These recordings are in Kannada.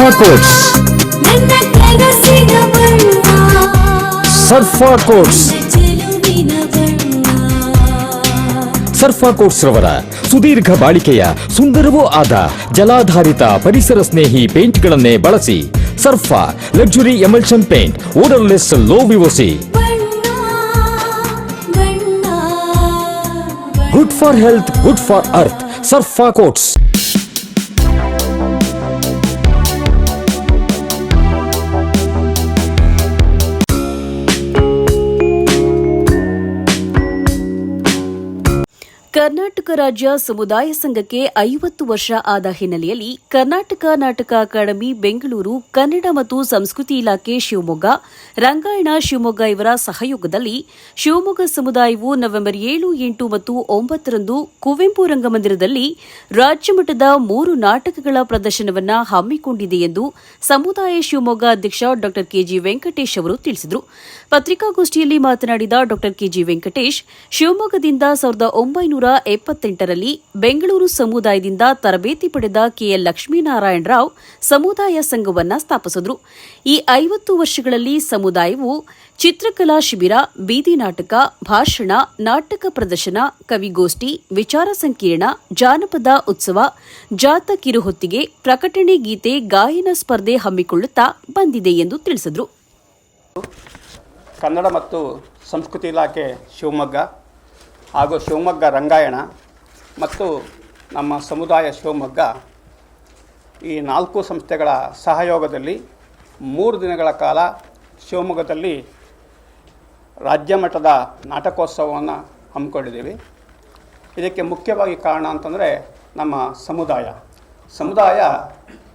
ಸರ್ಫಾ ಕೋಟ್ಸ್. ಸರ್ಫಾ ಕೋಟ್ಸ್. ಸರ್ಫಾ ಕೋಟ್ಸ್ ರವರ ಸುದೀರ್ಘ ಬಾಳಿಕೆಯ ಸುಂದರವೂ ಆದ ಜಲಾಧಾರಿತ ಪರಿಸರ ಸ್ನೇಹಿ ಪೇಂಟ್ಗಳನ್ನೇ ಬಳಸಿ. Sarfa luxury emulsion paint, odourless, low VOC. Good for health, good for earth. Sarfa coats. Karnataka ರಾಜ್ಯ ಸಮುದಾಯ ಸಂಘಕ್ಕೆ 50 ವರ್ಷ ಆದ ಹಿನ್ನೆಲೆಯಲ್ಲಿ ಕರ್ನಾಟಕ ನಾಟಕ ಅಕಾಡೆಮಿ ಬೆಂಗಳೂರು, ಕನ್ನಡ ಮತ್ತು ಸಂಸ್ಕೃತಿ ಇಲಾಖೆ ಶಿವಮೊಗ್ಗ, ರಂಗಾಯಣ ಶಿವಮೊಗ್ಗ ಇವರ ಸಹಯೋಗದಲ್ಲಿ ಶಿವಮೊಗ್ಗ ಸಮುದಾಯವು ನವೆಂಬರ್ 7, 8 ಮತ್ತು 9ರಂದು ಕುವೆಂಪು ರಂಗಮಂದಿರದಲ್ಲಿ ರಾಜ್ಯಮಟ್ಟದ 3 ನಾಟಕಗಳ ಪ್ರದರ್ಶನವನ್ನು ಹಮ್ಮಿಕೊಂಡಿದೆ ಎಂದು ಸಮುದಾಯ ಶಿವಮೊಗ್ಗ ಅಧ್ಯಕ್ಷ ಡಾ ಕೆಜಿ ವೆಂಕಟೇಶ್ ಅವರು ತಿಳಿಸಿದರು. ಪತ್ರಿಕಾಗೋಷ್ಠಿಯಲ್ಲಿ ಮಾತನಾಡಿದ ಡಾ ಕೆಜಿ ವೆಂಕಟೇಶ್, ಶಿವಮೊಗ್ಗದಿಂದ 1978ರಲ್ಲಿ ಬೆಂಗಳೂರು ಸಮುದಾಯದಿಂದ ತರಬೇತಿ ಪಡೆದ ಕೆಎಲ್ ಲಕ್ಷ್ಮೀನಾರಾಯಣರಾವ್ ಸಮುದಾಯ ಸಂಘವನ್ನು ಸ್ಥಾಪಿಸಿದರು. ಈ 50 ವರ್ಷಗಳಲ್ಲಿ ಸಮುದಾಯವು ಚಿತ್ರಕಲಾ ಶಿಬಿರ, ಬೀದಿ ನಾಟಕ, ಭಾಷಣ, ನಾಟಕ ಪ್ರದರ್ಶನ, ಕವಿಗೋಷ್ಠಿ, ವಿಚಾರ ಸಂಕಿರಣ, ಜಾನಪದ ಉತ್ಸವ, ಜಾತ ಕಿರುಹೊತ್ತಿಗೆ, ಪ್ರಕಟಣೆ ಗೀತೆ, ಗಾಯನ ಸ್ಪರ್ಧೆ ಹಮ್ಮಿಕೊಳ್ಳುತ್ತಾ ಬಂದಿದೆ ಎಂದು ತಿಳಿಸಿದರು. ಕನ್ನಡ ಮತ್ತು ಸಂಸ್ಕೃತಿ ಇಲಾಖೆ ಶಿವಮೊಗ್ಗ ಹಾಗೂ ಶಿವಮೊಗ್ಗ ರಂಗಾಯಣ ಮತ್ತು ನಮ್ಮ ಸಮುದಾಯ ಶಿವಮೊಗ್ಗ ಈ 4 ಸಂಸ್ಥೆಗಳ ಸಹಯೋಗದಲ್ಲಿ 3 ದಿನಗಳ ಕಾಲ ಶಿವಮೊಗ್ಗದಲ್ಲಿ ರಾಜ್ಯ ಮಟ್ಟದ ನಾಟಕೋತ್ಸವವನ್ನು ಹಮ್ಮಿಕೊಂಡಿದ್ದೀವಿ. ಇದಕ್ಕೆ ಮುಖ್ಯವಾಗಿ ಕಾರಣ ಅಂತಂದರೆ ನಮ್ಮ ಸಮುದಾಯ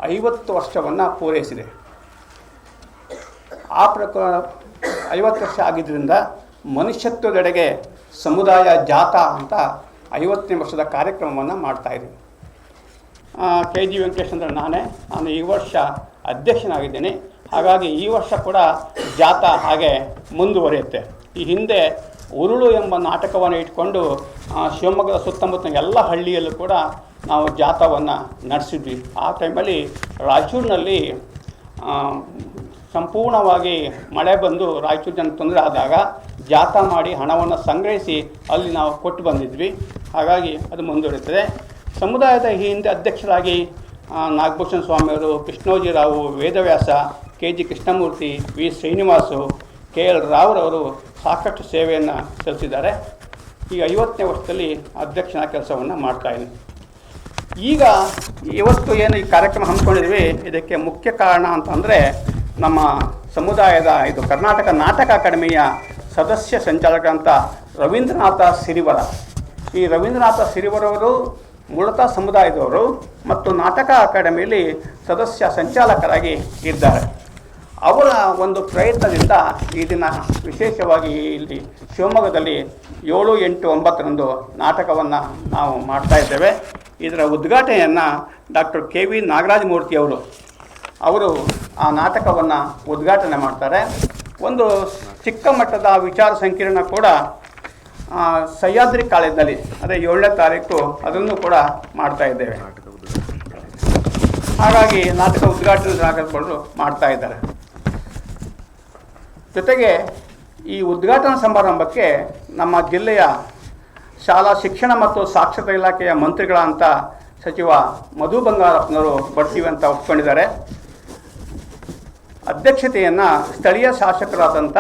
50 ವರ್ಷವನ್ನು ಪೂರೈಸಿದೆ. ಆ ಪ್ರಕಾರ 50 ವರ್ಷ ಆಗಿದ್ದರಿಂದ ಮನುಷ್ಯತ್ವದೆಡೆಗೆ ಸಮುದಾಯ ಜಾಥಾ ಅಂತ 50ನೇ ವರ್ಷದ ಕಾರ್ಯಕ್ರಮವನ್ನು ಮಾಡ್ತಾಯಿದ್ದೀವಿ. ಕೆ ಜಿ ವೆಂಕಟೇಶ್ ಅಂದರೆ ನಾನು ಈ ವರ್ಷ ಅಧ್ಯಕ್ಷನಾಗಿದ್ದೇನೆ. ಹಾಗಾಗಿ ಈ ವರ್ಷ ಕೂಡ ಜಾಥಾ ಹಾಗೆ ಮುಂದುವರಿಯುತ್ತೆ. ಈ ಹಿಂದೆ ಉರುಳು ಎಂಬ ನಾಟಕವನ್ನು ಇಟ್ಕೊಂಡು ಶಿವಮೊಗ್ಗದ ಸುತ್ತಮುತ್ತ ಎಲ್ಲ ಹಳ್ಳಿಯಲ್ಲೂ ಕೂಡ ನಾವು ಜಾಥಾವನ್ನು ನಡೆಸಿದ್ವಿ. ಆ ಟೈಮಲ್ಲಿ ರಾಯಚೂರಿನಲ್ಲಿ ಸಂಪೂರ್ಣವಾಗಿ ಮಳೆ ಬಂದು ರಾಯಚೂರು ಜನ ತೊಂದರೆ ಆದಾಗ ಜಾಥಾ ಮಾಡಿ ಹಣವನ್ನು ಸಂಗ್ರಹಿಸಿ ಅಲ್ಲಿ ನಾವು ಕೊಟ್ಟು ಬಂದಿದ್ವಿ. ಹಾಗಾಗಿ ಅದು ಮುಂದುವರಿಯುತ್ತದೆ. ಸಮುದಾಯದ ಈ ಹಿಂದೆ ಅಧ್ಯಕ್ಷರಾಗಿ ನಾಗಭೂಷಣ ಸ್ವಾಮಿಯವರು, Krishnojirao, Vedavyasa, K G Krishnamurthy, V Srinivasu, K L ರಾವ್ರವರು ಸಾಕಷ್ಟು ಸೇವೆಯನ್ನು ಸಲ್ಲಿಸಿದ್ದಾರೆ. ಈಗ 50ನೇ ವರ್ಷದಲ್ಲಿ ಅಧ್ಯಕ್ಷನ ಕೆಲಸವನ್ನು ಮಾಡ್ತಾಯಿದ್ದೀನಿ. ಈಗ ಇವತ್ತು ಏನು ಈ ಕಾರ್ಯಕ್ರಮ ಹಮ್ಮಿಕೊಂಡಿದ್ವಿ, ಇದಕ್ಕೆ ಮುಖ್ಯ ಕಾರಣ ಅಂತಂದರೆ ನಮ್ಮ ಸಮುದಾಯದ ಕರ್ನಾಟಕ ನಾಟಕ ಅಕಾಡೆಮಿಯ ಸದಸ್ಯ ಸಂಚಾಲಕರಂಥ ರವೀಂದ್ರನಾಥ ಸಿರಿವರ. ಈ ರವೀಂದ್ರನಾಥ ಸಿರಿವರವರು ಮೂಲತಃ ಸಮುದಾಯದವರು ಮತ್ತು ನಾಟಕ ಅಕಾಡೆಮಿಯಲ್ಲಿ ಸದಸ್ಯ ಸಂಚಾಲಕರಾಗಿ ಇದ್ದಾರೆ. ಅವರ ಒಂದು ಪ್ರಯತ್ನದಿಂದ ಈ ದಿನ ವಿಶೇಷವಾಗಿ ಇಲ್ಲಿ ಶಿವಮೊಗ್ಗದಲ್ಲಿ 7, 8, 9ರಂದು ನಾಟಕವನ್ನು ನಾವು ಮಾಡ್ತಾಯಿದ್ದೇವೆ. ಇದರ ಉದ್ಘಾಟನೆಯನ್ನು ಡಾಕ್ಟರ್ ಕೆ ವಿ ನಾಗರಾಜಮೂರ್ತಿಯವರು ಆ ನಾಟಕವನ್ನು ಉದ್ಘಾಟನೆ ಮಾಡ್ತಾರೆ. ಒಂದು ಚಿಕ್ಕ ಮಟ್ಟದ ವಿಚಾರ ಸಂಕಿರಣ ಕೂಡ ಸಹ್ಯಾದ್ರಿ ಕಾಲೇಜಿನಲ್ಲಿ, ಅದೇ 7ನೇ ತಾರೀಕು ಅದನ್ನು ಕೂಡ ಮಾಡ್ತಾ ಇದ್ದೇವೆ. ಹಾಗಾಗಿ ನಾಟಕ ಉದ್ಘಾಟನೆ ನಾಟಕಗಳು ಮಾಡ್ತಾ ಇದ್ದಾರೆ. ಜೊತೆಗೆ ಈ ಉದ್ಘಾಟನಾ ಸಮಾರಂಭಕ್ಕೆ ನಮ್ಮ ಜಿಲ್ಲೆಯ ಶಾಲಾ ಶಿಕ್ಷಣ ಮತ್ತು ಸಾಕ್ಷರತಾ ಇಲಾಖೆಯ ಮಂತ್ರಿಗಳಂತ ಸಚಿವ ಮಧು ಬಂಗಾರಪ್ಪನವರು ಬರ್ತೀವಿ ಅಂತ ಒಪ್ಕೊಂಡಿದ್ದಾರೆ. ಅಧ್ಯಕ್ಷತೆಯನ್ನು ಸ್ಥಳೀಯ ಶಾಸಕರಾದಂಥ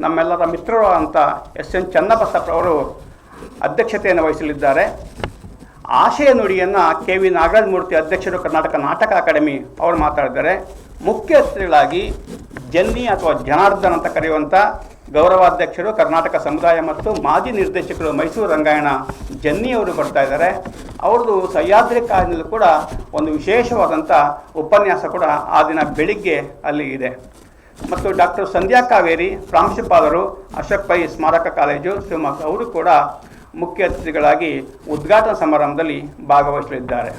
ನಮ್ಮೆಲ್ಲರ ಮಿತ್ರರಾದಂಥ ಎಸ್.ಎನ್. ಚನ್ನಬಸಪ್ಪರವರು ಅಧ್ಯಕ್ಷತೆಯನ್ನು ವಹಿಸಲಿದ್ದಾರೆ. ಆಶಯ ನುಡಿಯನ್ನು ಕೆ ವಿ ನಾಗರಾಜಮೂರ್ತಿ ಅಧ್ಯಕ್ಷರು, ಕರ್ನಾಟಕ ನಾಟಕ ಅಕಾಡೆಮಿ ಅವರು ಮಾತಾಡಿದ್ದಾರೆ. ಮುಖ್ಯ ಅತಿಥಿಗಳಾಗಿ ಜನ್ನಿ ಅಥವಾ ಜನಾರ್ದನ್ ಅಂತ ಕರೆಯುವಂಥ ಗೌರವಾಧ್ಯಕ್ಷರು, ಕರ್ನಾಟಕ ಸಮುದಾಯ ಮತ್ತು ಮಾಜಿ ನಿರ್ದೇಶಕರು, ಮೈಸೂರು ರಂಗಾಯಣ ಜನ್ನಿಯವರು ಬರ್ತಾ ಇದ್ದಾರೆ. ಅವ್ರದ್ದು ಸಹ್ಯಾದ್ರಿ ಕಾಲೇಜಿನಲ್ಲೂ ಕೂಡ ಒಂದು ವಿಶೇಷವಾದಂಥ ಉಪನ್ಯಾಸ ಕೂಡ ಆ ದಿನ ಬೆಳಿಗ್ಗೆ ಅಲ್ಲಿ ಇದೆ. ಮತ್ತು ಡಾಕ್ಟರ್ ಸಂಧ್ಯಾ ಕಾವೇರಿ ಪ್ರಾಂಶುಪಾಲರು, ಅಶೋಕ್ ಪೈ ಸ್ಮಾರಕ ಕಾಲೇಜು ಶಿವಮೊಗ್ಗ, ಅವರು ಕೂಡ ಮುಖ್ಯ ಅತಿಥಿಗಳಾಗಿ ಉದ್ಘಾಟನಾ ಸಮಾರಂಭದಲ್ಲಿ ಭಾಗವಹಿಸಲಿದ್ದಾರೆ.